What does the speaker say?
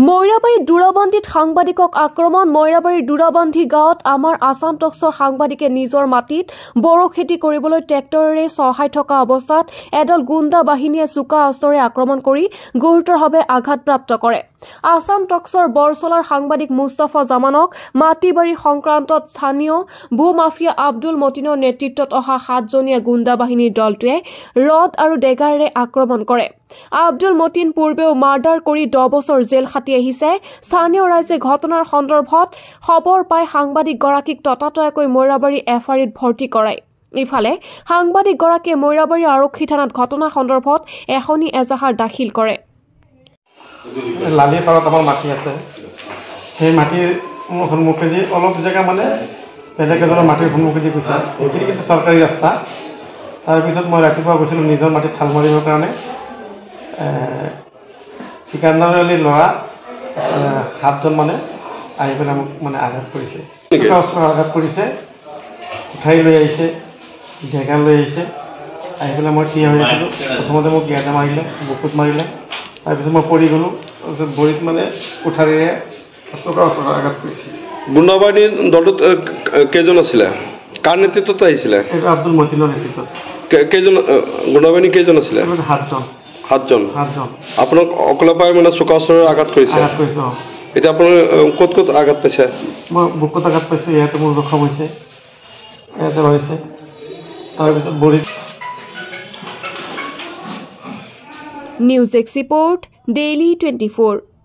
মৈৰাবাৰীৰ দুৰাবন্ধীত সাংবাদিকক আক্ৰমণ মৈৰাবাৰীৰ দুৰাবন্ধী গাঁৱত আমাৰ আসাম টক্সৰ সাংবাদিকে নিজৰ মাটিত বড়ো খেতি কৰিবলৈ ট্ৰেক্টৰেৰে চহাই থকা অৱস্থাত এডাল গুণ্ডা বাহিনীয়ে চোকা অস্ত্ৰৰে আক্ৰমণ কৰি গুৰুতৰভাৱে আঘাতপ্ৰাপ্ত কৰে। আসাম টক্সৰ বৰচলাৰ সাংবাদিক মুস্তাফা জামানক মাটিবাৰী সংক্ৰান্তত স্থানীয় ভূমাফিয়া আব্দুল মতিনৰ নেতৃত্বত অহা 7জনীয়া গুণ্ডা বাহিনীৰ দলটোৱে ৰড আৰু ডেগাৰেৰে আক্ৰমণ কৰে। আব্দুল মতিন পূৰ্বেও মাৰ্ডাৰ কৰি 10 বছৰ জেল খাটি আহিছে। স্থানীয় ৰাইজে ঘটনাৰ সন্দৰ্ভত খবৰ পাই সাংবাদিকগৰাকীক ততাতয়াকৈ মৈৰাবাৰী এফআইআৰত ভৰ্তি কৰায়। ইফালে সাংবাদিকগৰাকীয়ে মৈৰাবাৰী আৰক্ষী থানাত ঘটনা সন্দৰ্ভত এখনি এজাহাৰ দাখিল কৰে। লালিপাৰত আমাৰ মাটি আছে, সেই মাটিৰ সন্মুখেদি অলপ জেগা মানে বেলেগ এজনৰ মাটিৰ সন্মুখেদি গৈছে। এইখিনি কিন্তু চৰকাৰী ৰাস্তা। তাৰপিছত মই ৰাতিপুৱা গৈছিলোঁ নিজৰ মাটিত হাল মাৰিবৰ কাৰণে। চিকান্দাৰ আলীৰ ল'ৰা 7জন মানে আহি পেলাই মোক মানে আঘাত কৰিছে, আঘাত কৰিছে, উঠাই লৈ আহিছে, ডেগা লৈ আহিছে। আহি পেলাই মই থিয় হৈ আছিলোঁ। প্ৰথমতে মোক গেজা মাৰিলে, বুকুত মাৰিলে। তাৰপিছত মই পৰি গ'লোঁ। তাৰপিছত ভৰিত মানে কোঠাৰীৰে চোকা আঘাত কৰিছে। গুণ্ডাবাহিনীৰ দলটোত কেইজন আছিলে? কাৰ নেতৃত্বত আহিছিলে? এইটো আব্দুল মতিনৰ নেতৃত্বত। কেইজন গুণ্ডাবাহিনী কেইজন আছিলে? 7জন। আপোনাক অকলে পাই মানে চোকা অস্ত্ৰেৰে আঘাত কৰিছে? এতিয়া আপোনাৰ ক'ত ক'ত আঘাত পাইছে? মই বুকুত আঘাত পাইছোঁ, ইয়াতে মোৰ জখম হৈছে, ইয়াতে হৈছে। তাৰপিছত ভৰিত। News export daily 24।